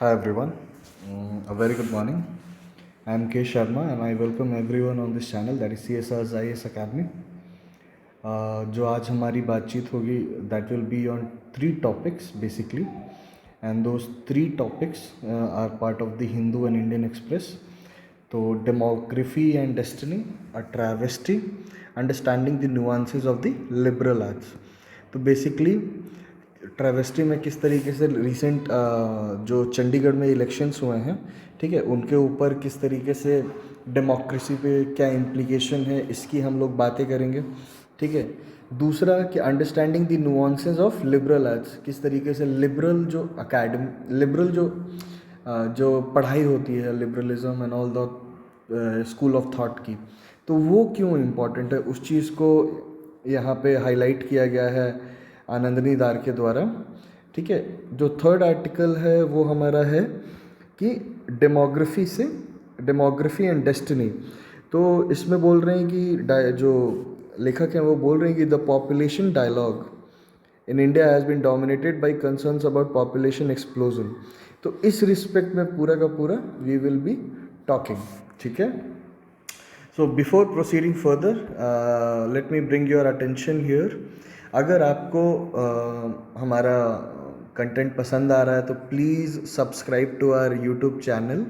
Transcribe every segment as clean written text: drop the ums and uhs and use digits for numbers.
Hi everyone, a very good morning. I am K Sharma and I welcome everyone on this channel that is CSR's IAS Academy. जो आज हमारी बातचीत होगी that will be on three topics basically, and those three topics are part of the Hindu and Indian Express. तो demography and destiny, a travesty, understanding the nuances of the liberal arts. तो basically travesty में किस तरीके से recent जो चंडीगढ़ में elections हुए हैं, ठीक है, उनके ऊपर किस तरीके से डेमोक्रेसी पे क्या इम्प्लीकेशन है, इसकी हम लोग बातें करेंगे, ठीक है। दूसरा कि understanding the nuances of liberal arts, किस तरीके से लिबरल जो पढ़ाई होती है, liberalism and all the school of thought की, तो वो क्यों इम्पोर्टेंट है, उस चीज़ को यहाँ पे हाईलाइट किया गया है आनंदनी दार के द्वारा, ठीक है। जो थर्ड आर्टिकल है वो हमारा है कि डेमोग्राफी एंड डेस्टिनी। तो इसमें बोल रहे हैं कि जो लेखक हैं वो बोल रहे हैं कि the population dialogue in India has been dominated by concerns about population explosion. तो इस रिस्पेक्ट में पूरा का पूरा वी विल बी टॉकिंग, ठीक है। So before proceeding further, let me bring your attention here. अगर आपको हमारा कंटेंट पसंद आ रहा है तो please subscribe to our YouTube channel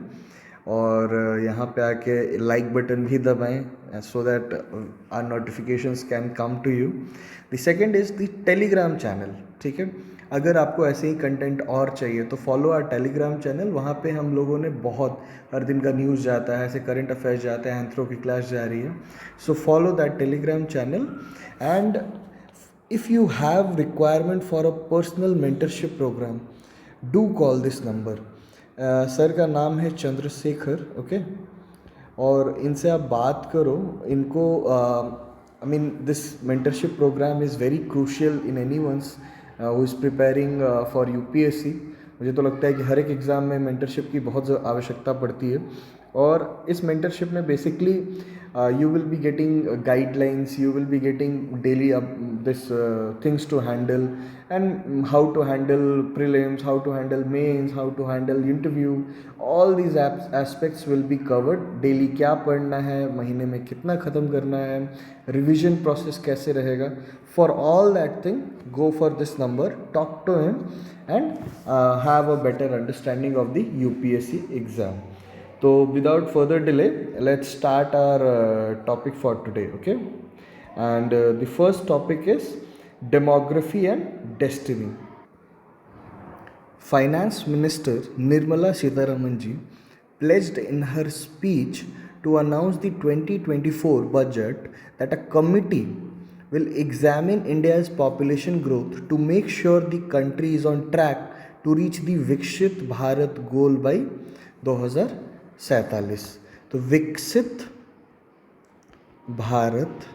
और यहाँ पे आके लाइक बटन भी दबाएं so that our notifications can come to you. The second is the Telegram channel, ठीक है। अगर आपको ऐसे ही कंटेंट और चाहिए तो फॉलो आवर टेलीग्राम चैनल। वहाँ पे हम लोगों ने बहुत हर दिन का न्यूज़ जाता है, ऐसे करंट अफेयर्स जाते हैं, एंथ्रो की क्लास जा रही है। So follow that Telegram channel and if you have requirement for a personal mentorship program, do call this number. Sir का नाम है चंद्रशेखर, ओके। और इनसे आप बात करो, इनको I mean this mentorship program is very crucial in anyone's who is preparing for UPSC। मुझे तो लगता है कि हर एक एग्ज़ाम में मेंटरशिप की बहुत आवश्यकता पड़ती है और इस मेंटरशिप में basically you will be getting guidelines, you will be getting daily this things to handle and how to handle prelims, how to handle mains, how to handle interview, all these aspects will be covered daily। क्या पढ़ना है, महीने में कितना ख़त्म करना है, revision process कैसे रहेगा, for all that thing go for this number, talk to him and have a better understanding of the UPSC exam। So without further delay, let's start our topic for today, okay? And the first topic is demography and destiny। Finance Minister Nirmala Sitharaman ji pledged in her speech to announce the 2024 budget that a committee will examine India's population growth to make sure the country is on track to reach the Vikshit Bharat goal by 2047। तो विकसित भारत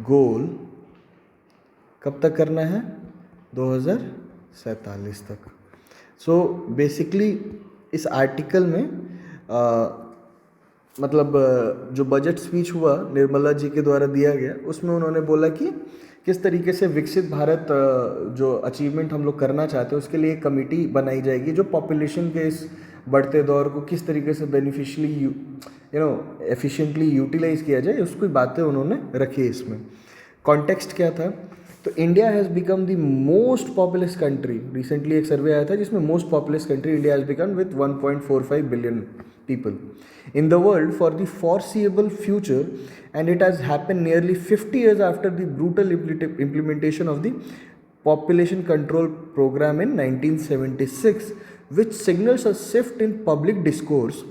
गोल कब तक करना है, 2047 तक। So basically इस article में मतलब जो बजट स्पीच हुआ निर्मला जी के द्वारा दिया गया, उसमें उन्होंने बोला कि किस तरीके से विकसित भारत जो अचीवमेंट हम लोग करना चाहते हैं उसके लिए एक कमेटी बनाई जाएगी जो पॉपुलेशन के इस बढ़ते दौर को किस तरीके से बेनिफिशियली एफिशिएंटली यूटिलाइज किया जाए, उसकी बातें उन्होंने रखी। इसमें कॉन्टेक्स्ट क्या था, तो India has become the most populous country. Recently एक सर्वे आया था जिसमें most populous country India has become with 1.45 billion people in the world for the foreseeable future, and it has happened nearly 50 years after the brutal implementation of the population control program in 1976, which signals a shift in public discourse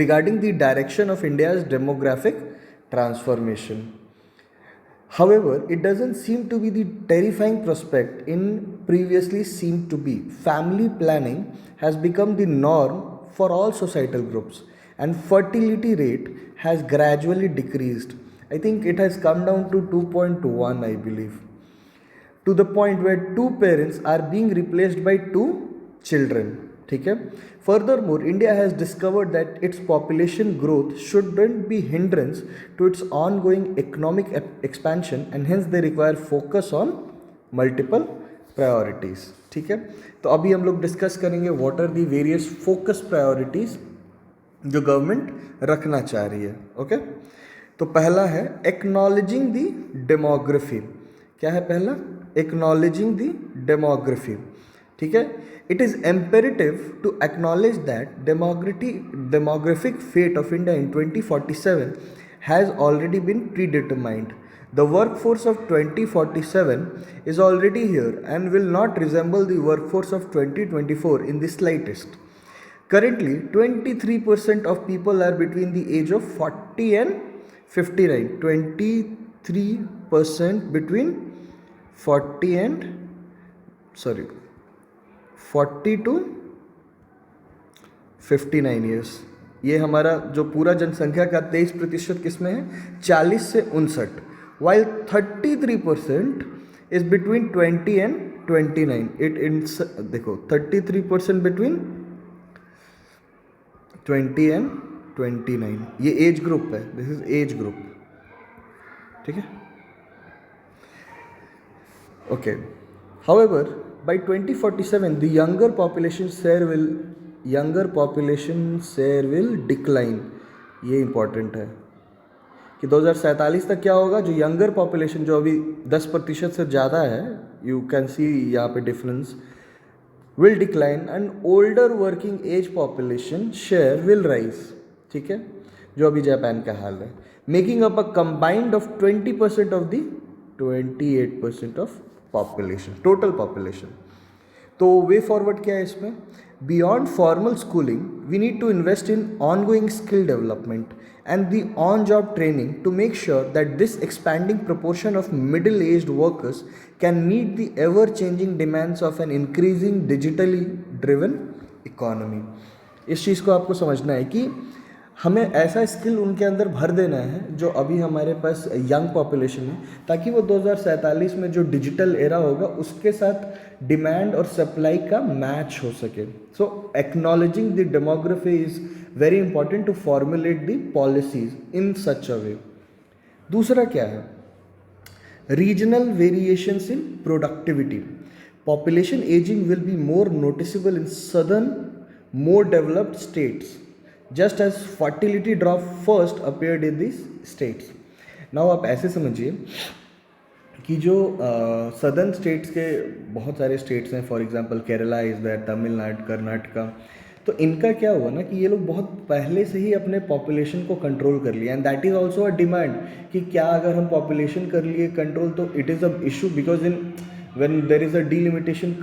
regarding the direction of India's demographic transformation. However, it doesn't seem to be the terrifying prospect in previously seemed to be. Family planning has become the norm for all societal groups and fertility rate has gradually decreased. I think it has come down to 2.1, I believe, to the point where two parents are being replaced by two children, ठीक है। Furthermore, India has discovered that its population growth shouldn't be hindrance to its ongoing economic expansion and hence they require focus on multiple priorities, ठीक है, तो अभी हम लोग discuss करेंगे what are the various focus priorities जो government रखना चाह रही है। ओके, तो पहला है एक्नॉलेजिंग दी डेमोग्राफी। क्या है पहला? एक्नॉलेजिंग दी डेमोग्राफी। ठीक है, it is imperative to acknowledge that demographic fate of India in 2047 has already been predetermined. The workforce of 2047 is already here and will not resemble the workforce of 2024 in the slightest. Currently, 23% of people are between the age of 40 and 59. 23% between 40 and 40 to 59 years. ये हमारा जो पूरा जनसंख्या का 23% किस में है? 40 से 59। While 33% is between 20 and 29। देखो 33% बिटवीन 20 एंड 29, ये एज ग्रुप है, दिस इज एज ग्रुप। ठीक है, okay. However by 2047 the younger population share will decline। ये इंपॉर्टेंट है कि 2047 तक क्या होगा, जो यंगर पॉपुलेशन जो अभी 10% से ज़्यादा है, यू कैन सी यहाँ पे difference, will decline and older working age population share will rise। ठीक है, जो अभी जापान का हाल है, making up a combined of 20% of the 28% of population, total population. तो वे फॉरवर्ड क्या है इसमें? Beyond formal schooling we need to invest in ongoing skill development and the on-job training to make sure that this expanding proportion of middle-aged workers can meet the ever-changing demands of an increasing digitally driven economy। इस चीज़ को आपको समझना है कि हमें ऐसा skill उनके अंदर भर देना है जो अभी हमारे पास यंग पॉपुलेशन है, ताकि वो 2047 में जो डिजिटल एरा होगा उसके साथ डिमांड और सप्लाई का मैच हो सके। So acknowledging the demography is very important to formulate the policies in such a way. दूसरा क्या है? Regional variations in productivity. Population ageing will be more noticeable in southern more developed states just as fertility drop first appeared in these states। now आप ऐसे समझिए कि जो southern states के बहुत सारे स्टेट्स हैं, for example Kerala is there, Tamil Nadu, Karnataka, तो इनका क्या हुआ ना कि ये लोग बहुत पहले से ही अपने पॉपुलेशन को कंट्रोल कर लिया, and that is also a demand कि क्या अगर हम पॉपुलेशन कर लिए कंट्रोल तो it is a issue, because in when there is a delimitation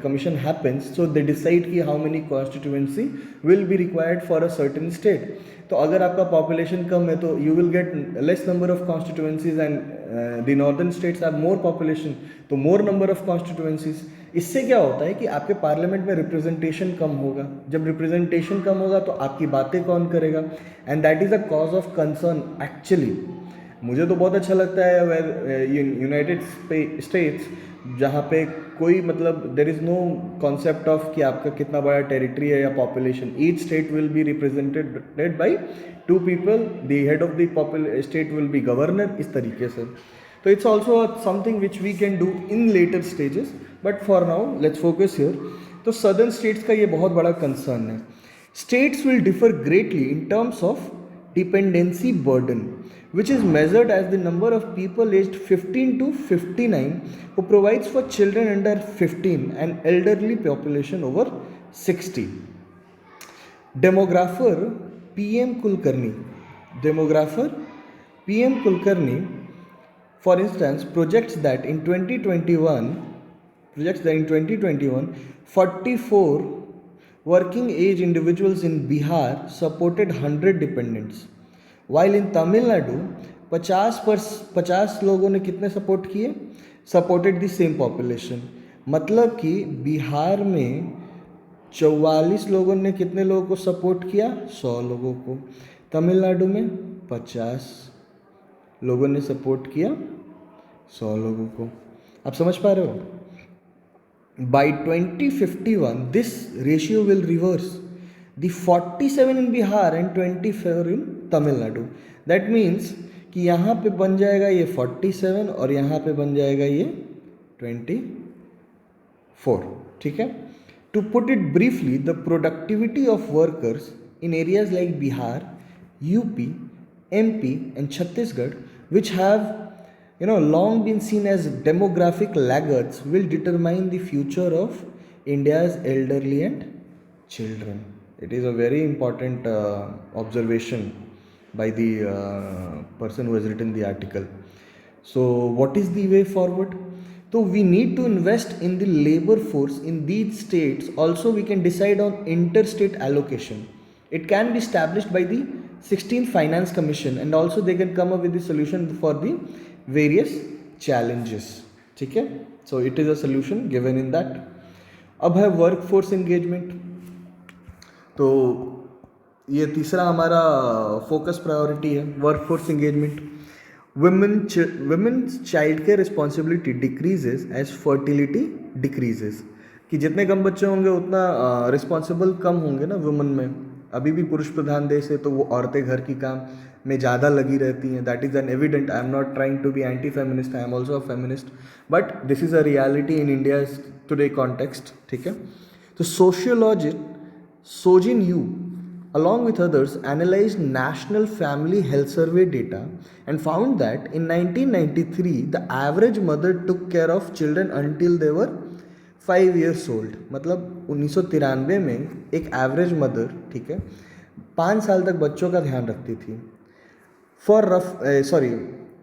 commission happens, so they decide कि how many constituency will be required for a certain state। तो अगर आपका population कम है तो you will get less number of constituencies and the northern states have more population, तो more number of constituencies। इससे क्या होता है कि आपके पार्लियामेंट में रिप्रेजेंटेशन कम होगा, जब रिप्रेजेंटेशन कम होगा तो आपकी बातें कौन करेगा, and that is a cause of concern actually. मुझे तो बहुत अच्छा लगता है यूनाइटेड स्टेट्स, जहाँ पे कोई मतलब there is no concept of कि आपका कितना बड़ा टेरिटरी है या population. Each state will be represented by 2 people, the head of the state will be governor, इस तरीके से। तो it's also something which we can do in later stages, but for now let's focus here. तो southern states का ये बहुत बड़ा concern है। States will differ greatly in terms of dependency burden, which is measured as the number of people aged 15 to 59 who provides for children under 15 and elderly population over 60। demographer PM Kulkarni for instance projects that in 2021 44 working age individuals in Bihar supported 100 dependents, while in Tamil Nadu 50 लोगों ने कितने support किए? Supported the same population. मतलब कि बिहार में 44 लोगों ने कितने लोगों को सपोर्ट किया? 100 लोगों को। तमिलनाडु में 50 लोगों ने सपोर्ट किया 100 लोगों को। आप समझ पा रहे हो? By 2051 this ratio will reverse, the 47 in Bihar and 24 in Tamil Nadu। That means कि यहाँ पे बन जाएगा ये 47 और यहाँ पे बन जाएगा ये 24। ठीक है. To put it briefly, the productivity of workers in areas like Bihar, UP, MP, and Chhattisgarh, which have long been seen as demographic laggards, will determine the future of India's elderly and children. It is a very important observation by the person who has written the article. So, what is the way forward? So, we need to invest in the labor force in these states. Also, we can decide on interstate allocation. It can be established by the 16th Finance Commission, and also they can come up with the solution for the various challenges. ठीक है. So, it is a solution given in that. अब है workforce engagement. तो ये तीसरा हमारा focus priority है, workforce engagement. women's child care responsibility decreases as fertility decreases. कि जितने कम बच्चे होंगे उतना रिस्पॉन्सिबल कम होंगे ना वुमेन में. अभी भी पुरुष प्रधान देश है तो वो औरतें घर की काम में ज़्यादा लगी रहती हैं. That is an evident. I am not trying to be anti feminist, I am also a feminist, but this is a reality in India today context. ठीक है. तो सोशियोलॉजिस्ट सोजिन यू along with others analyzed National Family Health Survey data and found that in 1993 the average mother took care of children until they were 5 years old. मतलब 1993 में एक average mother, ठीक है, 5 साल तक बच्चों का ध्यान रखती थी.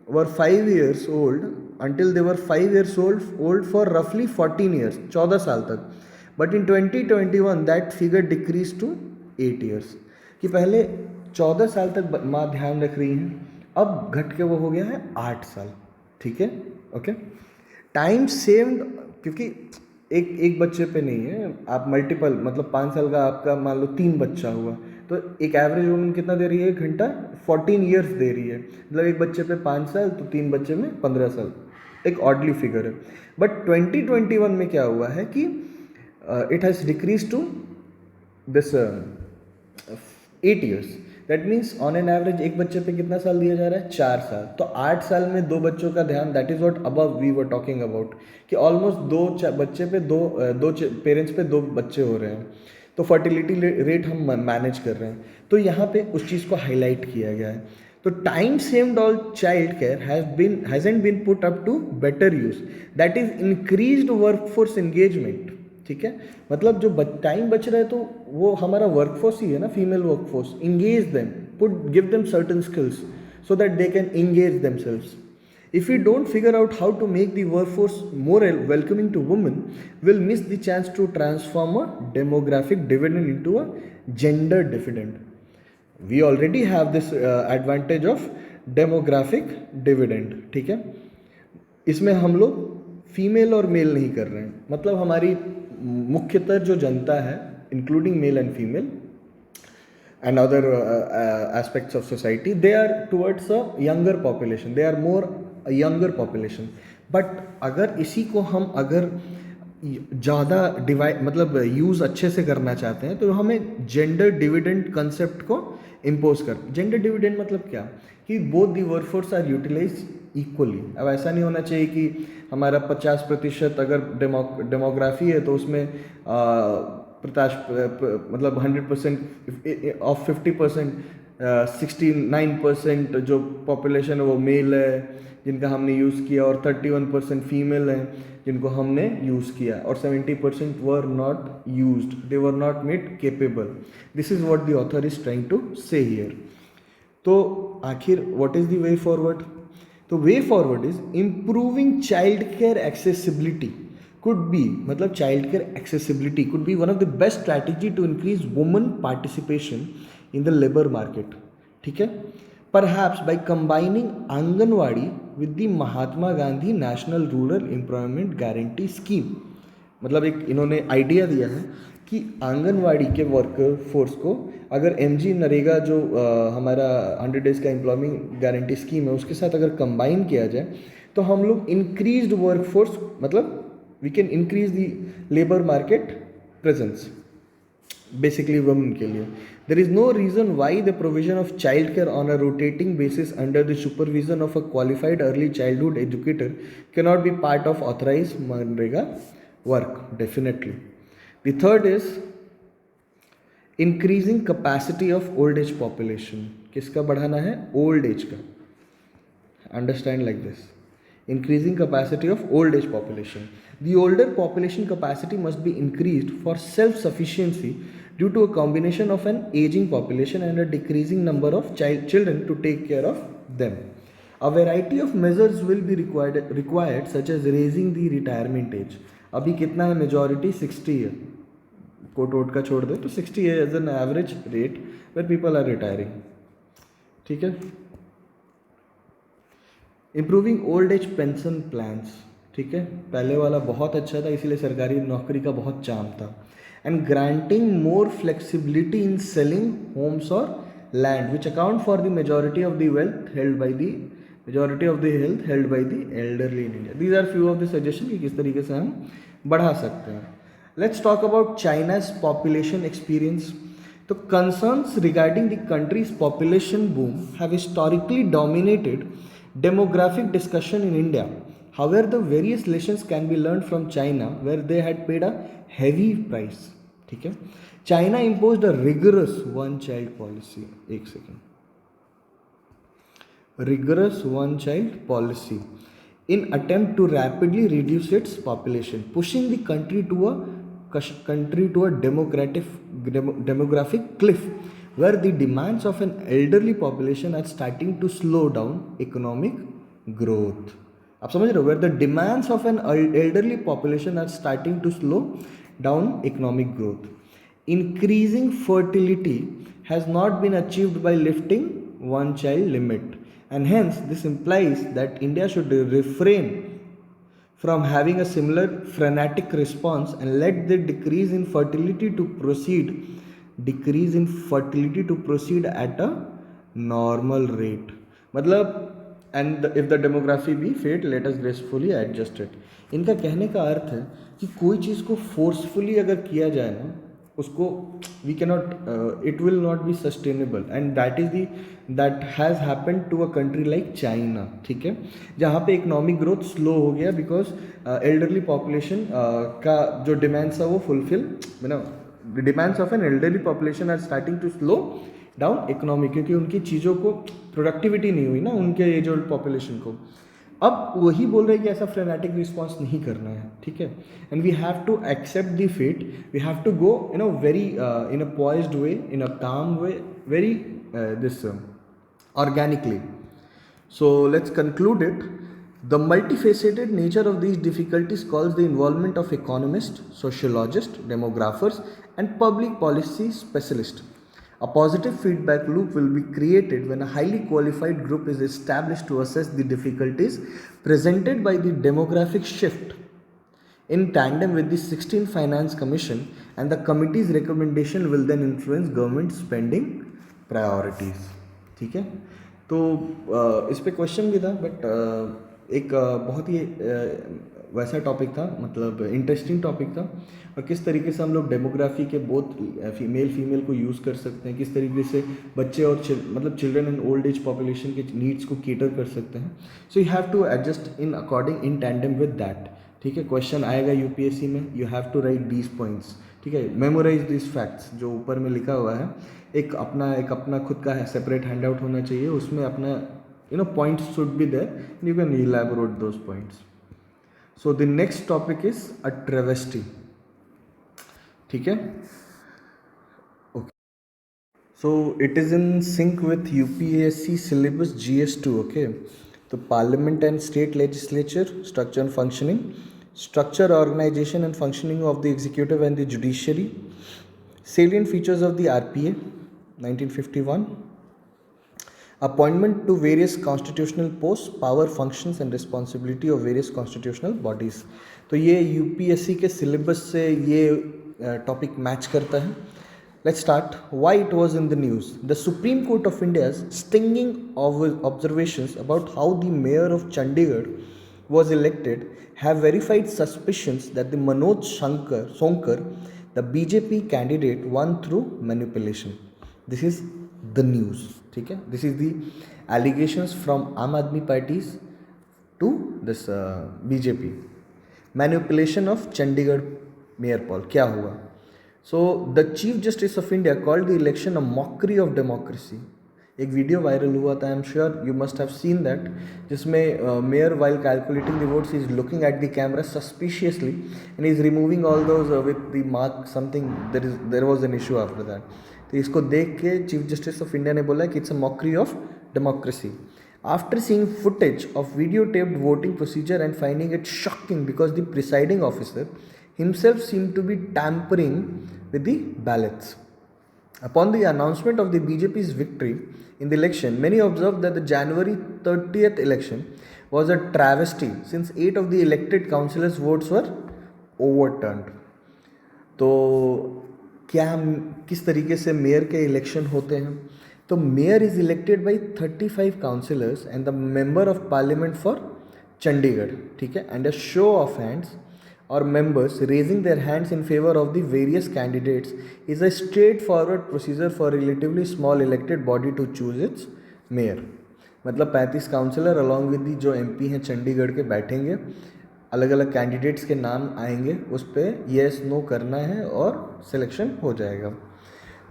were 5 years old until they were 5 years old for roughly 14 years, 14 साल तक. But in 2021 that figure decreased to 8 years. कि पहले 14 साल तक माँ ध्यान रख रही हैं, अब घट के वो हो गया है 8 साल. ठीक है. ओके. टाइम सेव्ड, क्योंकि एक बच्चे पे नहीं है, आप मल्टीपल, मतलब 5 साल का आपका मान लो 3 बच्चा हुआ तो एक एवरेज वुमन कितना दे रही है, 1 घंटा 14 ईयर्स दे रही है. मतलब एक बच्चे पे 5 साल तो 3 बच्चे में 15 साल. एक ऑडली फिगर है. बट 2021 में क्या हुआ है कि it has decrease to this 8 years. That means on an average एक बच्चे पे कितना साल दिया जा रहा है, 4 साल. तो 8 साल में 2 बच्चों का ध्यान, that is what above we were talking about, कि ऑलमोस्ट 2 बच्चे पे दो पेरेंट्स पे 2 बच्चे हो रहे हैं. तो फर्टिलिटी रेट हम मैनेज कर रहे हैं. तो यहाँ पे उस चीज़ को हाईलाइट किया गया है. तो time saved all child care hasn't been put up to better use. That is increased workforce engagement. ठीक है. मतलब जो टाइम बच रहा है तो वो हमारा वर्कफोर्स ही है ना, female workforce. Engage them, give them certain skills so that they can engage themselves. If we don't figure out how to make the workforce more welcoming to women, we'll miss the chance to transform a demographic dividend into a gender dividend. We already have this advantage of demographic dividend. ठीक है. इसमें हम लोग female और mail नहीं कर रहे हैं. मतलब हमारी मुख्यतर जो जनता है, including male and female and other aspects of society, they are towards a younger population, they are more a younger population. But अगर इसी को हम अगर ज़्यादा डिवाइड, मतलब यूज़ अच्छे से करना चाहते हैं, तो हमें जेंडर डिविडेंड कंसेप्ट को इम्पोज कर. जेंडर डिविडेंड मतलब क्या, कि both the workforce are utilise equally. अब ऐसा नहीं होना चाहिए कि हमारा 50% अगर डेमोग्राफी है तो उसमें मतलब 100% ऑफ 50%, 69% जो पॉपुलेशन है वो मेल है जिनका हमने यूज़ किया, और 31% फीमेल हैं जिनको हमने यूज़ किया, और 70% were not used, they were not made capable. This is what the author is trying to say here. तो आखिर what is the way forward? तो way forward is improving child care accessibility. could be, मतलब child care accessibility could be one of the best strategy to increase women participation in the labor market. ठीक है. Perhaps by combining anganwadi with the Mahatma Gandhi national rural employment guarantee scheme. मतलब एक इन्होंने idea दिया है कि आंगनवाड़ी के वर्कर फोर्स को अगर MG नरेगा जो हमारा 100 डेज़ का एम्प्लॉयमेंट गारंटी स्कीम है उसके साथ अगर कंबाइन किया जाए तो हम लोग इंक्रीज्ड वर्कफोर्स, मतलब we can increase the labor market presence, basically women के लिए. There is no reason why the provision of child care on a rotating basis under the supervision of a qualified early childhood educator cannot be part of authorized MNREGA work, definitely. The third is increasing capacity of old age population. किसका बढ़ाना है? Old age का. Understand like this: increasing capacity of old age population. The older population capacity must be increased for self sufficiency due to a combination of an aging population and a decreasing number of children to take care of them. A variety of measures will be required such as raising the retirement age. अभी कितना है? Majority 60 है. Coat vote का छोड़ दे तो 60 है as an average rate where people are retiring. ठीक है. Improving old age pension plans. ठीक है, पहले वाला बहुत अच्छा था, इसीलिए सरकारी नौकरी का बहुत चाम था. And granting more flexibility in selling homes और land which account for the majority of the wealth held by the majority of the health held by the elderly in India. These are few of the suggestion कि किस तरीके से हम बढ़ा सकते हैं. Let's talk about China's population experience. The concerns regarding the country's population boom have historically dominated demographic discussion in India. However, the various lessons can be learned from China, where they had paid a heavy price. ठीक है. China imposed a rigorous one-child policy. एक second. Rigorous one-child policy in attempt to rapidly reduce its population, pushing the country to a demographic cliff where the demands of an elderly population are starting to slow down economic growth. आप समझ रहे हो? Where the demands of an elderly population are starting to slow down economic growth. Increasing fertility has not been achieved by lifting one child limit, and hence this implies that India should refrain from having a similar frenetic response and let the decrease in fertility to proceed at a normal rate. मतलब and if the demography be fate, let us gracefully adjust it. इनका कहने का अर्थ है कि कोई चीज़ को forcefully अगर किया जाए ना, उसको we cannot, it will not be sustainable, and that has happened to a country like China. ठीक है, जहाँ पे इकोनॉमिक ग्रोथ स्लो हो गया बिकॉज एल्डरली पॉपुलेशन का जो डिमांड्स है वो fulfil, demands of an elderly population are starting to slow down economy, क्योंकि उनकी चीज़ों को प्रोडक्टिविटी नहीं हुई ना उनके एज ओल्ड पॉपुलेशन को. अब वही बोल रहे हैं कि ऐसा फ्रेनेटिक रिस्पॉन्स नहीं करना है. ठीक है, and we have to accept the fate, we have to go very in a poised way, in a calm way, very this organically. So let's conclude it. The multifaceted nature of these difficulties calls the involvement of economists, sociologists, demographers, and public policy specialists. A positive feedback loop will be created when a highly qualified group is established to assess the difficulties presented by the demographic shift in tandem with the 16th Finance Commission, and the committee's recommendation will then influence government spending priorities. ठीक है, तो इस पे question भी था, but एक बहुत ही वैसा टॉपिक था, मतलब इंटरेस्टिंग टॉपिक था, और किस तरीके से हम लोग डेमोग्राफी के बोथ फीमेल को यूज़ कर सकते हैं, किस तरीके से बच्चे और मतलब children and old age population के नीड्स को केटर कर सकते हैं. So you have to adjust in according in tandem with that. ठीक है, क्वेश्चन आएगा यूपीएससी में, you have to write these points. ठीक है, मेमोराइज दिस फैक्ट्स जो ऊपर में लिखा हुआ है. एक अपना खुद का है सेपरेट हैंड आउट होना चाहिए, उसमें अपना points should be there, you can elaborate those points. So the next topic is a travesty. ठीक है, okay. So it is in sync with UPSC syllabus GS2. Okay, तो parliament and state legislature, structure and functioning, structure, organization and functioning of the executive and the judiciary, salient features of the RPA 1951, appointment to various constitutional posts, power, functions and responsibility of various constitutional bodies. तो ये UPSC के syllabus से ये topic match करता है. Let's start. Why it was in the news. The Supreme Court of India's stinging observations about how the mayor of Chandigarh was elected have verified suspicions that the Manoj Sonkar, the BJP candidate, won through manipulation. This is the news. ठीक है, this is the allegations from Aam Aadmi parties to this BJP. Manipulation of Chandigarh mayor poll क्या हुआ. So the chief justice of India called the election a mockery of democracy. एक video viral हुआ था, I am sure you must have seen that, जिसमें mayor while calculating the votes is looking at the camera suspiciously and is removing all those with the mark something, there was an issue after that. तो इसको देख के chief justice of India ने बोला कि it's a mockery of democracy. After seeing footage of videotaped voting procedure and finding it shocking because the presiding officer himself seemed to be tampering with the ballots. Upon the announcement of the BJP's victory in the election, many observed that the January 30th election was a travesty since 8 of the elected councillors' votes were overturned. तो क्या किस तरीके से mayor के election होते हैं? तो mayor is elected by 35 councillors and the member of parliament for Chandigarh, ठीक है, and a show off hands और members raising their hands in favor of the various candidates is a straightforward procedure for a relatively small elected body to choose its mayor. मतलब 35 councillor along with the जो MP हैं चंडीगढ़ के बैठेंगे, अलग अलग candidates के नाम आएंगे, उस पर येस नो करना है और सिलेक्शन हो जाएगा.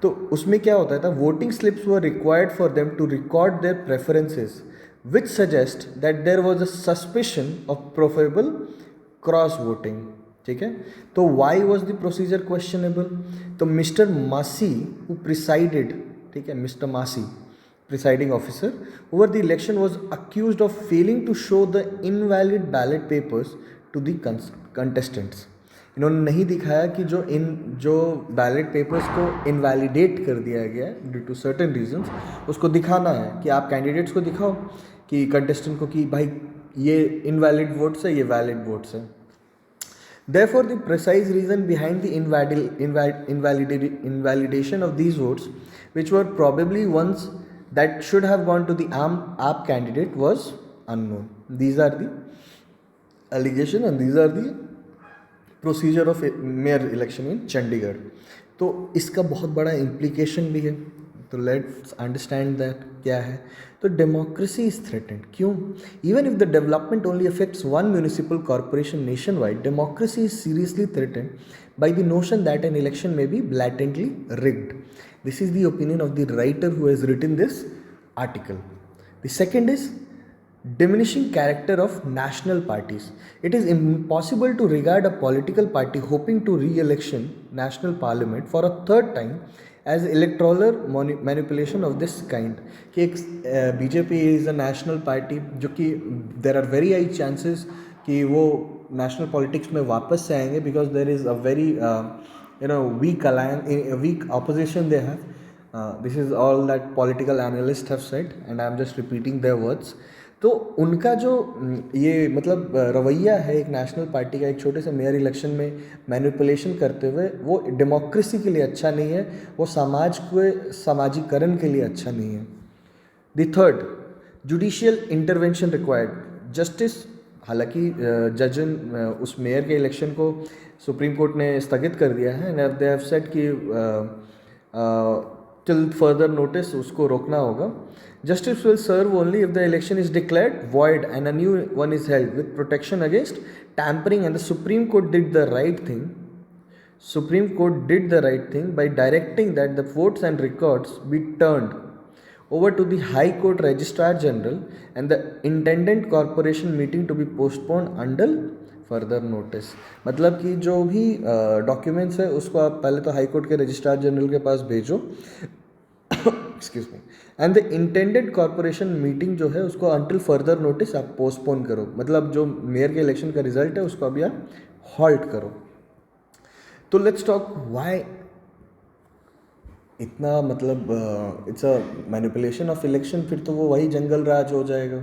तो उसमें क्या होता था, voting slips were required for them to record their preferences which suggest that there was a suspicion of probable cross voting, ठीक है. तो why was the procedure questionable? तो मिस्टर मासी हु प्रिसाइडेड, ठीक है, मिस्टर मासी presiding officer over the election was accused of failing to show the invalid ballot papers to the contestants. इन्होंने नहीं दिखाया कि जो बैलेट पेपर्स को इनवैलिडेट कर दिया गया है ड्यू टू सर्टेन रीजंस, उसको दिखाना है कि आप कैंडिडेट्स को दिखाओ कि कंटेस्टेंट को कि भाई ये इनवैलिड वोट्स है, ये वैलिड वोट्स है. Therefore, the precise reason behind the invalidation of these votes, which were probably ones that should have gone to the AAP candidate, was unknown. These are the allegation and these are the procedure of mayor election in Chandigarh. तो इसका बहुत बड़ा implication भी है. तो let's understand that क्या है. तो डेमोक्रेसी इज थ्रेटेंड. क्यों? Even if the development only affects one municipal corporation nation wide, democracy is seriously threatened by the notion that an election में B ब्लैटेंटली rigged. This is the opinion of the writer who has written this article. The second is diminishing character of national parties. It is impossible to regard a political party hoping to re-election national parliament for a third time as electoral manipulation of this kind. कि एक BJP is a national party जो कि there are very high chances कि वो national politics में वापस से आएंगे because there is a very weak alliance, weak opposition they have. This is all that political analysts have said and I am just repeating their words. तो उनका जो ये मतलब रवैया है एक नेशनल पार्टी का एक छोटे से मेयर इलेक्शन में मैनिपुलेशन करते हुए, वो डेमोक्रेसी के लिए अच्छा नहीं है, वो समाज के समाजीकरण के लिए अच्छा नहीं है. The third, judicial intervention required. Justice, हालांकि जज उस मेयर के इलेक्शन को सुप्रीम कोर्ट ने स्थगित कर दिया है एंड दे हैव सेड कि टिल फर्दर नोटिस उसको रोकना होगा. Justice will serve only if the election is declared void and a new one is held with protection against tampering, and the Supreme Court did the right thing. Supreme Court did the right thing by directing that the votes and records be turned over to the High Court Registrar General and the intended corporation meeting to be postponed until further notice. मतलब कि जो भी documents है उसको आप पहले तो high court के रजिस्ट्रार जनरल के पास भेजो, excuse me, and the intended corporation meeting जो है उसको अंटिल फर्दर नोटिस आप पोस्टपोन करो. मतलब जो मेयर के इलेक्शन का रिजल्ट है उसको अभी आप हॉल्ट करो. तो लेट्स टॉक व्हाई इतना मतलब it's a manipulation of election. फिर तो वो वही जंगल राज हो जाएगा,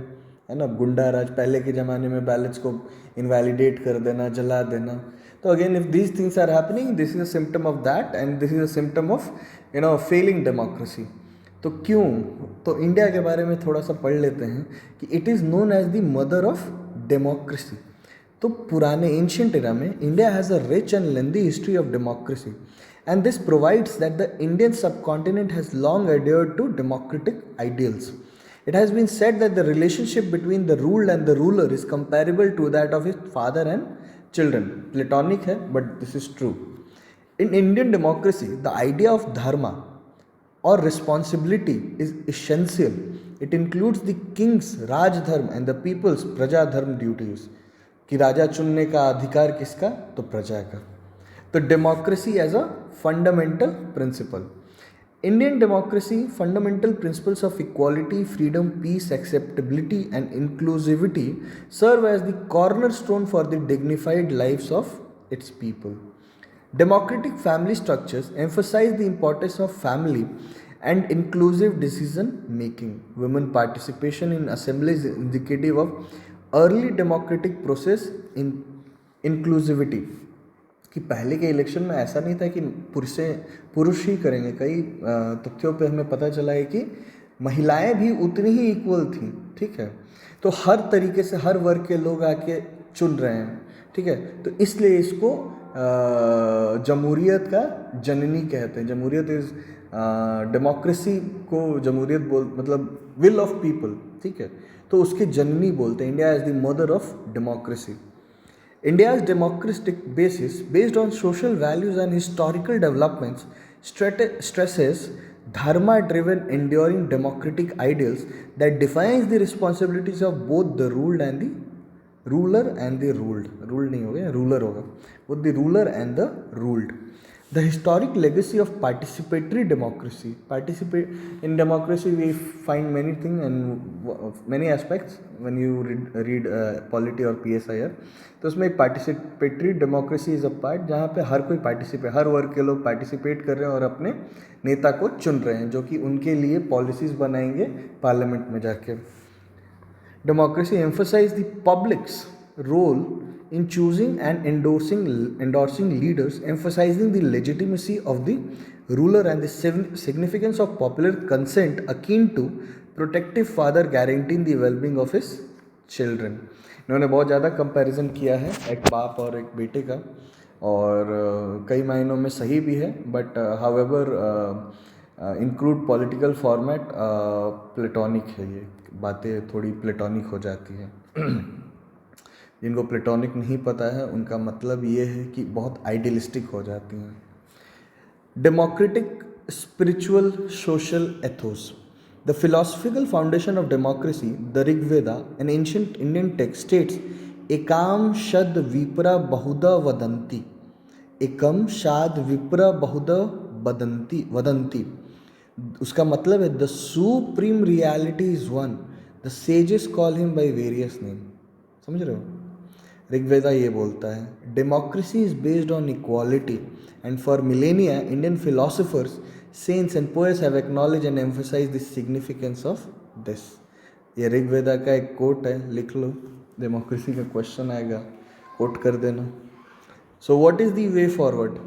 है ना, गुंडा राज. पहले के ज़माने में बैलेट्स को इनवैलिडेट कर देना, जला देना. तो again if these things are happening, this is a symptom of that and this is a symptom of failing democracy. तो क्यों? तो इंडिया के बारे में थोड़ा सा पढ़ लेते हैं कि it is known as the mother of democracy. तो पुराने एंशियंट एरा में India has a rich and lengthy history of democracy and this provides that the Indian subcontinent has long adhered to democratic ideals. It has been said that the relationship between the ruled and the ruler is comparable to that of his father and children. Platonic है, but this is true. In Indian democracy, the idea of dharma or responsibility is essential. It includes the king's Raj Dharma and the people's Praja Dharma duties. कि राजा चुनने का अधिकार किसका? तो प्रजा का. तो democracy as a fundamental principle. Indian democracy fundamental principles of equality, freedom, peace, acceptability and inclusivity serve as the cornerstone for the dignified lives of its people. Democratic family structures emphasize the importance of family and inclusive decision making. Women participation in assembly is indicative of early democratic process in inclusivity. कि पहले के election में ऐसा नहीं था कि पुरुष ही करेंगे. कई तथ्यों पे हमें पता चला है कि महिलाएं भी उतनी ही इक्वल थी. ठीक है, तो हर तरीके से हर वर्ग के लोग आके चुन रहे हैं. ठीक है, तो इसलिए इसको जमहूरियत का जननी कहते हैं. जमहूरियत इज डेमोक्रेसी को जमहूरियत मतलब विल ऑफ पीपल. ठीक है, तो उसके जननी बोलते हैं. India is the mother of democracy. India's democratic basis, based on social values and historical developments, stresses dharma-driven, enduring democratic ideals that defines the responsibilities of both the ruled and the ruler and the ruled. Ruled नहीं होगा, ruler होगा. Both the ruler and the ruled. The historic legacy of participatory democracy. In democracy we find many things and many aspects when you read polity or PSIR. तो उसमें participatory democracy is a part जहाँ पे हर वर्ग के लोग participate कर रहे हैं और अपने नेता को चुन रहे हैं जो कि उनके लिए policies बनाएंगे पार्लियामेंट में जाके. Democracy emphasizes the public's role in choosing and endorsing leaders, emphasizing the legitimacy of the ruler and the significance of popular consent akin to protective father guaranteeing the well-being of his children. इन्होंने बहुत ज़्यादा comparison किया है एक बाप और एक बेटे का, और कई मायनों में सही भी है, but however include political format platonic है. ये बातें थोड़ी प्लेटोनिक हो जाती हैं. जिनको प्लेटोनिक नहीं पता है उनका मतलब ये है कि बहुत आइडियलिस्टिक हो जाती हैं. Democratic spiritual social Athos. The philosophical foundation of democracy, the Rigveda, N ancient Indian text states एकम शद विप्रा बहुधा वदंती. एकम शाद विप्रा बहुधा वदंती. उसका मतलब है the supreme reality is one, the sages call him by various name. समझ रहे हो? ऋग्वेदा ये बोलता है democracy is based on equality and for millennia Indian philosophers, saints and poets have acknowledge and emphasize the significance of this. ये ऋग्वेदा का एक quote है, लिख लो. डेमोक्रेसी का क्वेश्चन आएगा, कोट कर देना. So what is the way forward?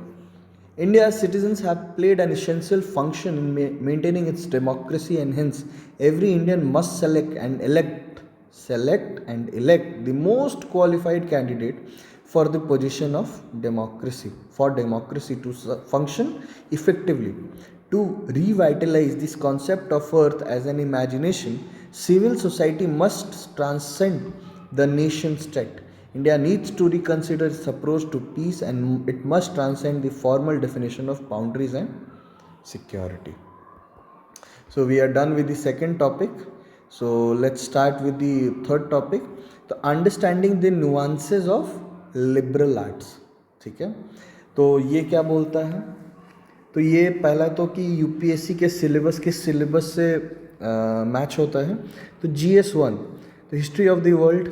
India's citizens have played an essential function in maintaining its democracy, and hence every Indian must select and elect the most qualified candidate for the position of democracy, for democracy to function effectively. To revitalize this concept of earth as an imagination, civil society must transcend the nation state. India needs to reconsider its approach to peace, and it must transcend the formal definition of boundaries and security. So we are done with the second topic. So let's start with the third topic, the understanding the nuances of liberal arts. ठीक है, तो ये क्या बोलता है? तो ये पहला तो कि यूपीएससी के सिलेबस से मैच होता है. तो GS1, तो history of the world,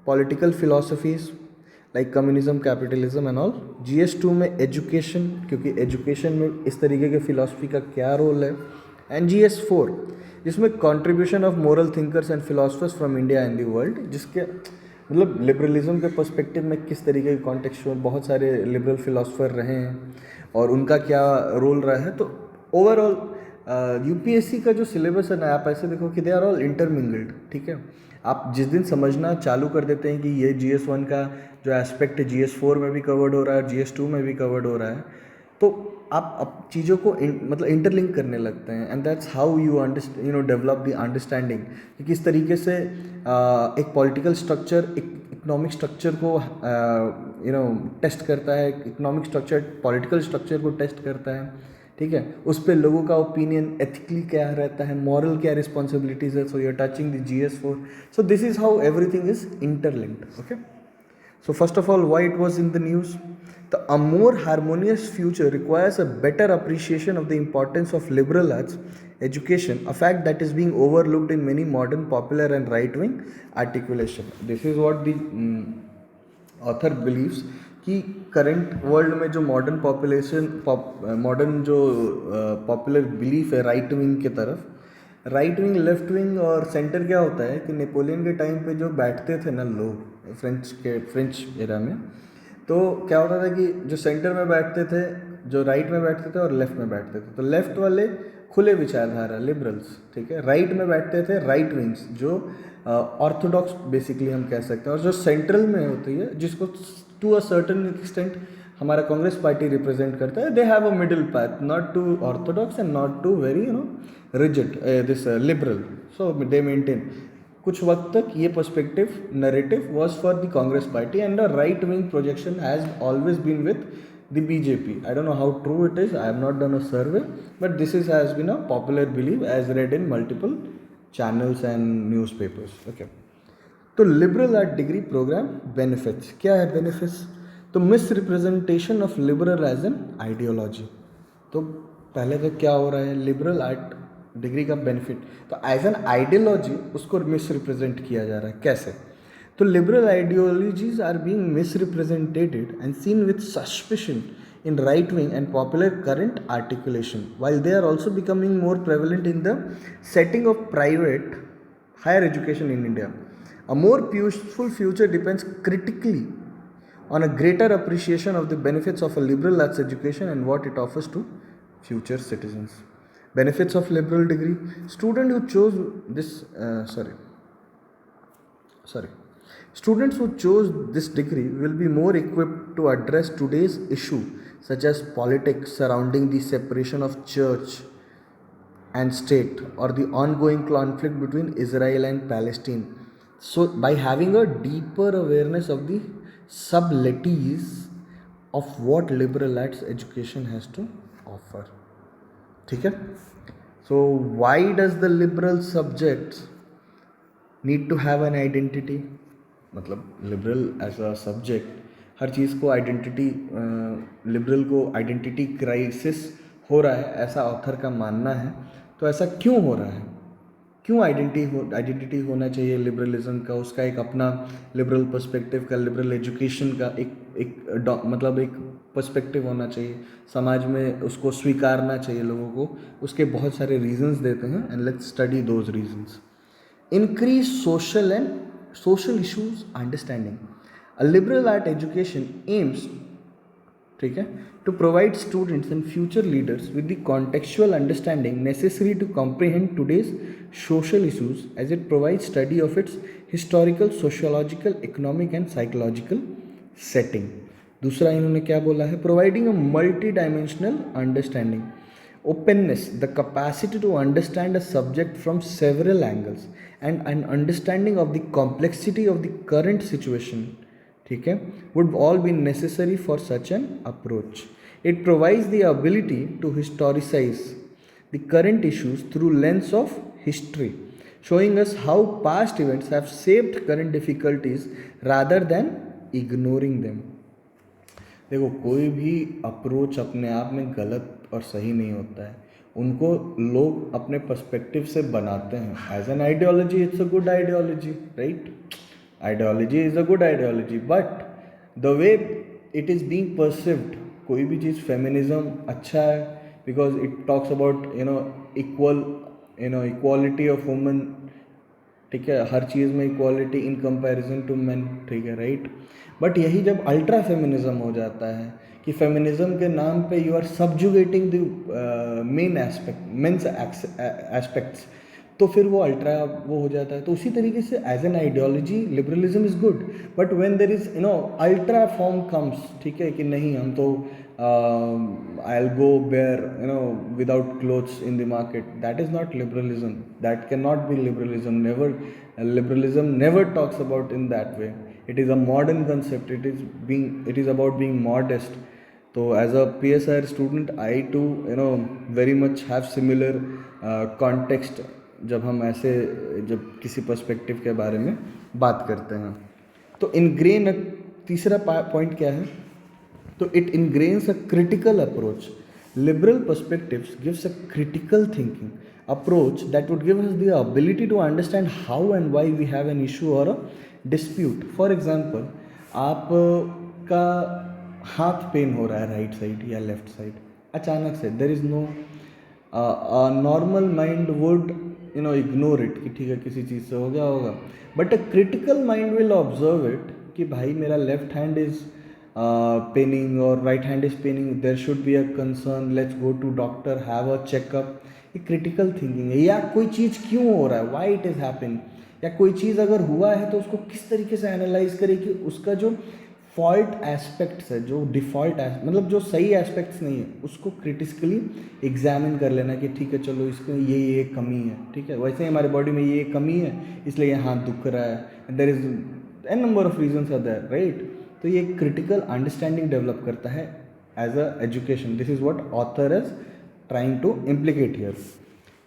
political philosophies like communism, capitalism and all. GS2 में एजुकेशन, क्योंकि एजुकेशन में इस तरीके के फिलोसफी का क्या रोल है. एंड GS4 जिसमें contribution of moral thinkers and philosophers from India and the world, जिसके मतलब लिबरलिज्म के पर्सपेक्टिव में किस तरीके के कॉन्टेक्स्ट में बहुत सारे लिबरल फिलोसफर रहे हैं और उनका क्या रोल रहा है. तो ओवरऑल यूपीएससी का जो सिलेबस है ना, आप ऐसे देखो कि दे आर ऑल इंटरमिंगल्ड. ठीक है, आप जिस दिन समझना चालू कर देते हैं कि ये GS1 का जो एस्पेक्ट है GS4 में भी कवर्ड हो रहा है, GS2 में भी कवर्ड हो रहा है, तो आप चीज़ों को मतलब इंटरलिंक करने लगते हैं. And that's how you develop the understanding कि किस तरीके से एक पॉलिटिकल स्ट्रक्चर, एक इकोनॉमिक स्ट्रक्चर को टेस्ट करता है, इकोनॉमिक स्ट्रक्चर पॉलिटिकल स्ट्रक्चर को टेस्ट करता है, ठीक है, उस पर लोगों का ओपिनियन एथिकली क्या रहता है, मॉरल क्या रिस्पॉन्सिबिलिटीज है. So you are touching the GS4. So this is how everything is interlinked. Okay, so first of all, why it was in the news? A more harmonious future requires a better appreciation of the importance of liberal arts education, a fact that is being overlooked in many modern popular and right wing articulation. This is what the author believes कि current world में जो modern population modern जो popular belief है right wing के तरफ, right wing left wing और centre क्या होता है कि नेपोलियन के टाइम पे जो बैठते थे ना लोग फ्रेंच एरा में, तो क्या होता था कि जो सेंटर में बैठते थे, जो राइट में बैठते थे और लेफ्ट में बैठते थे, तो लेफ्ट वाले खुले विचारधारा लिबरल्स, ठीक है, राइट में बैठते थे राइट विंग्स जो ऑर्थोडॉक्स बेसिकली हम कह सकते हैं, और जो सेंट्रल में होती है जिसको टू अ सर्टन एक्सटेंट हमारा कांग्रेस पार्टी रिप्रेजेंट करता है, they have a middle path, not too orthodox and not too very rigid this liberal. So they maintain. कुछ वक्त तक ये perspective narrative was for the Congress party and the right wing projection has always been with the BJP. I don't know how true it is. I have not done a survey, but this has been a popular belief as read in multiple channels and newspapers. Okay. तो liberal art degree program benefits. क्या है benefits? तो misrepresentation of liberal as an ideology. तो पहले तो क्या हो रहा है, liberal art डिग्री का बेनिफिट, तो एज एन आइडियोलॉजी उसको मिसरिप्रेजेंट किया जा रहा है. कैसे? तो liberal ideologies are being misrepresented and seen with suspicion in right-wing and popular current articulation, while they are also becoming more prevalent in the setting of private higher education in India. A more peaceful future depends critically on a greater appreciation of the benefits of a liberal arts education and what it offers to future citizens. Benefits of liberal degree. Student who chose this, Students who chose this degree will be more equipped to address today's issue such as politics surrounding the separation of church and state or the ongoing conflict between Israel and Palestine. So by having a deeper awareness of the subtleties of what liberal arts education has to offer. ठीक है? So why does the liberal subjects need to have an identity? मतलब liberal as a subject हर चीज़ को identity, liberal को identity crisis हो रहा है ऐसा author का मानना है. तो ऐसा क्यों हो रहा है, क्यों आइडेंटिटी होना चाहिए लिबरलिज्म का, उसका एक अपना लिबरल पर्सपेक्टिव का, लिबरल एजुकेशन का मतलब एक पर्सपेक्टिव होना चाहिए, समाज में उसको स्वीकारना चाहिए लोगों को. उसके बहुत सारे रीजंस देते हैं and let's study those reasons. Increase social issues understanding. A liberal art education aims, ठीक है, to provide students and future leaders with the contextual understanding necessary to comprehend today's social issues as it provides study of its historical, sociological, economic and psychological setting. दूसरा इन्होंने क्या बोला है, providing a multi-dimensional understanding. Openness, the capacity to understand a subject from several angles and an understanding of the complexity of the current situation, ठीक है, would all be necessary for such an approach. It provides the ability to historicize the current issues through lens of history, showing us how past events have shaped current difficulties rather than ignoring them. देखो, कोई भी approach अपने आप में गलत और सही नहीं होता है, उनको लोग अपने पर्सपेक्टिव से बनाते हैं. As an ideology it's a good ideology, right? Ideology is a good ideology, but the way it is being perceived, कोई भी चीज़ फेमिनिज्म अच्छा है because it talks about equality of women, ठीक है, हर चीज़ में equality in comparison to men, ठीक है, राइट? बट यही जब अल्ट्रा फेमिनिज्म हो जाता है कि फेमिनिज्म के नाम पे you are subjugating the main aspect, men's aspects, तो फिर वो अल्ट्रा वो हो जाता है. तो उसी तरीके से as an ideology liberalism is good, but when there is ultra form comes, ठीक है, कि नहीं हम तो I will go bare without clothes in the market, that is not liberalism, that can not be liberalism. Liberalism never talks about in that way. It is a modern concept. It is about being modest. तो as a PSR student, I too very much have similar context जब हम ऐसे जब किसी perspective के बारे में बात करते हैं. तो इनग्रेन तीसरा पॉइंट क्या है? तो it ingrains a critical approach. Liberal perspectives gives a critical thinking approach that would give us the ability to understand how and why we have an issue or a dispute. For example, आपका हाथ pen हो रहा है right side या left side अचानक से, there is no normal mind would ignore it कि ठीक है किसी चीज़ से हो गया होगा, but a critical mind will observe it कि भाई मेरा लेफ्ट हैंड इज़ पेनिंग और right hand is paining, there should be a concern, let's go to doctor, have a checkup. ये क्रिटिकल थिंकिंग है. या कोई चीज़ क्यों हो रहा है, वाई इट इज़ हैपनिंग, या कोई चीज़ अगर हुआ है तो उसको किस तरीके से एनालाइज करे कि उसका जो फॉल्ट एस्पेक्ट्स है, जो डिफ़ॉल्ट मतलब जो सही एस्पेक्ट्स नहीं है, उसको क्रिटिकली एग्जामिन कर लेना कि ठीक है चलो इसमें ये कमी है, ठीक है वैसे ही हमारे बॉडी में ये कमी है इसलिए ये हाथ दुख रहा है, there is an number of reasons are there, right. तो ये क्रिटिकल अंडरस्टैंडिंग डेवलप करता है as a education. This is what author is trying to implicate here.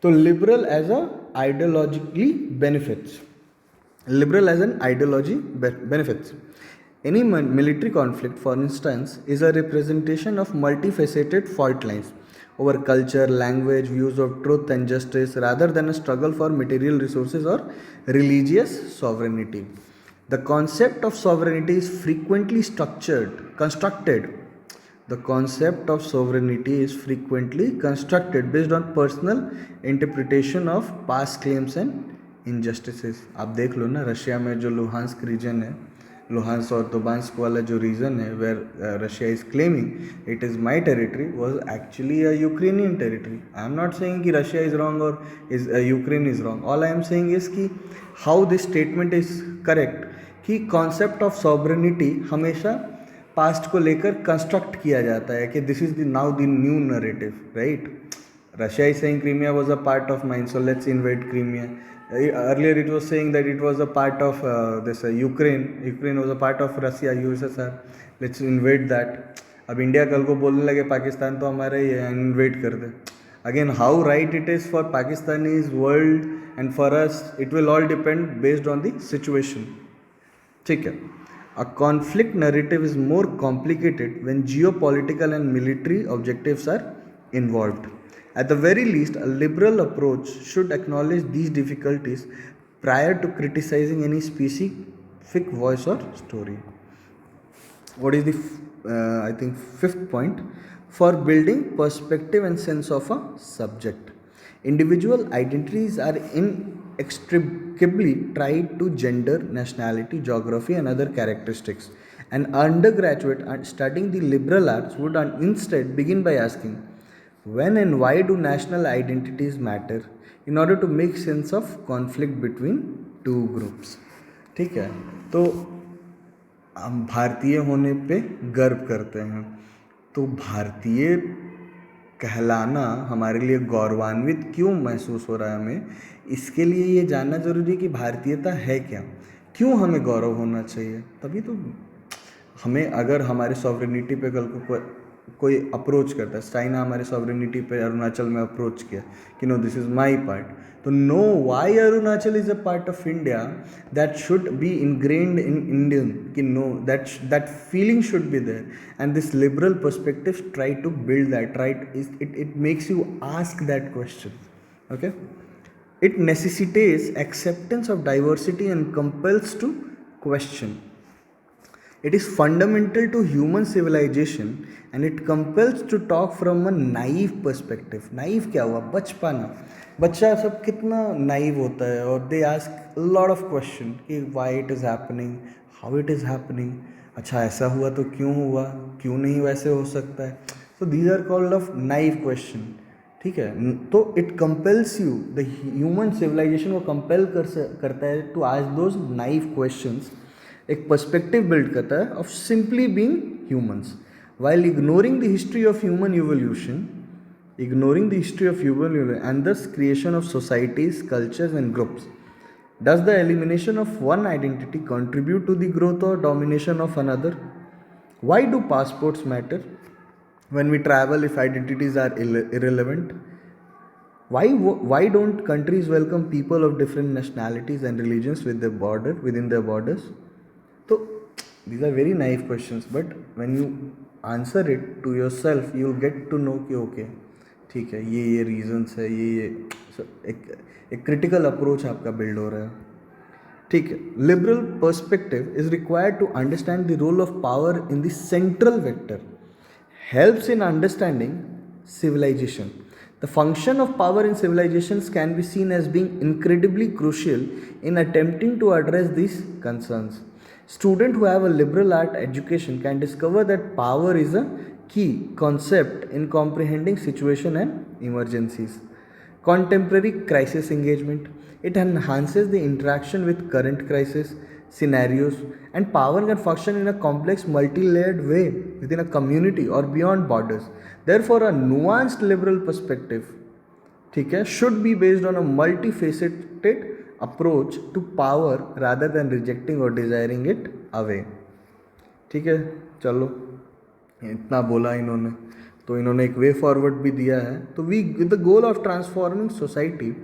तो liberal as a ideologically benefits. Liberal as an ideology benefits. Any military conflict, for instance, is a representation of multifaceted fault lines over culture, language, views of truth and justice, rather than a struggle for material resources or religious sovereignty. The concept of sovereignty is frequently constructed. The concept of sovereignty is frequently constructed based on personal interpretation of past claims and injustices. आप देख लो ना Russia में जो Luhansk reason है, Luhansk और दोबांस्क वाला जो reason है where Russia is claiming it is my territory was actually a Ukrainian territory. I am not saying कि रशिया इज़ रॉन्ग और is Ukraine is wrong. All I am saying is कि how this statement is correct कि concept of sovereignty हमेशा past को लेकर construct किया जाता है कि this is the now the new narrative, right. Russia is saying Crimea was a part of mine, so let's invade Crimea. Earlier it was saying that it was a part of this Ukraine was a part of Russia, USSR, let's invade that. अब India कल को बोलने लगे पाकिस्तान तो हमारा ही है, invade कर दे. Again how right it is for Pakistanis world and for us, it will all depend based on the situation. ठीक है. A conflict narrative is more complicated when geopolitical and military objectives are involved. At the very least, a liberal approach should acknowledge these difficulties prior to criticizing any specific voice or story. What is the, I think, fifth point? For building perspective and sense of a subject. Individual identities are inextricably tied to gender, nationality, geography, and other characteristics. An undergraduate studying the liberal arts would instead begin by asking, when and why do national identities matter in order to make sense of conflict between two groups. ठीक है. तो हम भारतीय होने पे गर्व करते हैं, तो भारतीय कहलाना हमारे लिए गौरवान्वित क्यों महसूस हो रहा है हमें, इसके लिए ये जानना ज़रूरी है कि भारतीयता है क्या, क्यों हमें गौरव होना चाहिए. तभी तो हमें, अगर हमारे सॉवरेनिटी पे कल को कोई अप्रोच करता है, चाइना हमारे सॉवरेनिटी पे अरुणाचल में अप्रोच किया कि no this is my part, तो no why Arunachal is a part of India, that should be ingrained in Indian कि no that feeling should be there. And this liberal perspective try to build that, right. It makes you ask that question. Okay. It necessitates acceptance of diversity and compels to question. It is fundamental to human civilization and it compels to talk from a naive perspective. Naive क्या हुआ? बचपना. बच्चा सब कितना naive होता है और they ask a lot of question कि why it is happening, how it is happening. अच्छा ऐसा हुआ तो क्यों हुआ, क्यों नहीं वैसे हो सकता है. So these are called of naive question. ठीक है. तो it compels you, the human civilization को compel करता है to ask those naive questions. एक पर्सपेक्टिव बिल्ड करता है of simply being humans while ignoring the history of human evolution and thus creation of societies, cultures and groups. Does the elimination of one identity contribute to the growth or domination of another? Why do passports matter when we travel if identities are irrelevant? Why don't countries welcome people of different nationalities and religions within their borders? So these are very naive questions, but when you answer it to yourself, you'll get to know कि okay, ठीक है, ये reasons है, ये so, एक critical approach आपका build हो रहा है. ठीक है. Liberal perspective is required to understand the role of power in the central vector. Helps in understanding civilization. The function of power in civilizations can be seen as being incredibly crucial in attempting to address these concerns. Students who have a liberal art education can discover that power is a key concept in comprehending situation and emergencies. Contemporary crisis engagement. It enhances the interaction with current crisis scenarios, and power can function in a complex, multi-layered way within a community or beyond borders. Therefore, a nuanced liberal perspective, ठीक है, should be based on a multifaceted approach to power rather than rejecting or desiring it away. ठीक है, चलो इतना बोला इन्होंने, तो इन्होंने एक वे फॉरवर्ड भी दिया है. तो we with the goal of transforming society,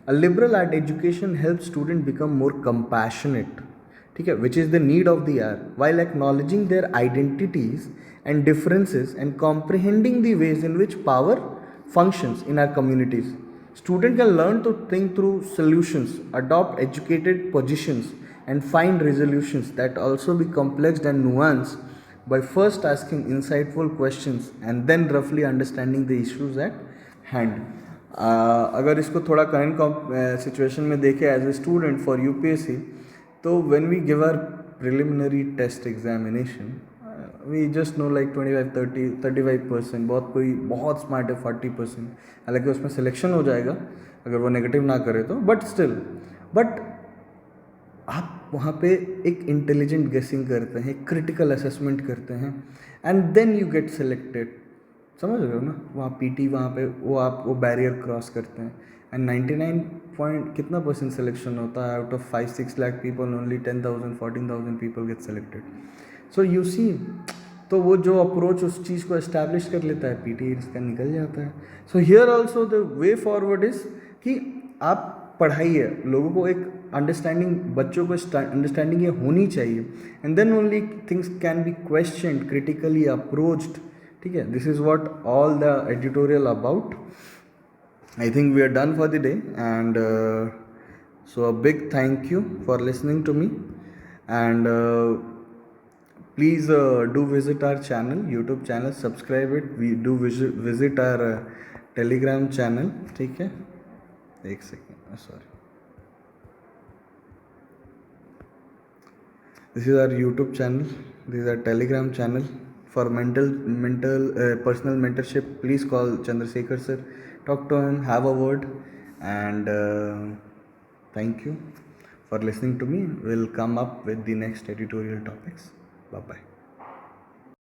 a liberal art education help student become more compassionate, ठीक है, which is the need of the hour, while acknowledging their identities and differences and comprehending the ways in which power functions in our communities. Student can learn to think through solutions, adopt educated positions, and find resolutions that also be complex and nuanced by first asking insightful questions and then roughly understanding the issues at hand. अगर इसको थोड़ा current situation में देखें as a student for UPSC, तो when we give our preliminary test examination, we just know like 25-35%. बहुत कोई बहुत smart है 40%, हालांकि उसमें सिलेक्शन हो जाएगा अगर वो नेगेटिव ना करे तो, बट स्टिल, बट आप वहाँ पे एक इंटेलिजेंट गेसिंग करते हैं, क्रिटिकल असेसमेंट करते हैं, and then you get selected. समझ रहे हो ना, वहाँ पीटी, वहाँ पे वो बैरियर क्रॉस करते हैं, एंड 99 पॉइंट कितना परसेंट सिलेक्शन होता है out of 5-6 lakh people, only 10,000-14,000 people get selected. So you see, तो वो जो अप्रोच उस चीज़ को एस्टैब्लिश कर लेता है, पीटी इसका निकल जाता है. So here also the way forward is कि आप पढ़ाइए, लोगों को एक अंडरस्टैंडिंग, बच्चों को अंडरस्टैंडिंग ये होनी चाहिए, and then only things can be questioned, critically approached. ठीक है, this is what all the editorial about. I think we are done for the day, and so a big thank you for listening to me, and please do visit our channel, YouTube channel, subscribe it. We do visit our Telegram channel. ठीक है, एक second, sorry, this is our YouTube channel, this is our Telegram channel. For mental personal mentorship, please call Chandrasekhar sir, talk to him, have a word, and thank you for listening to me. We'll come up with the next editorial topics. Bye bye.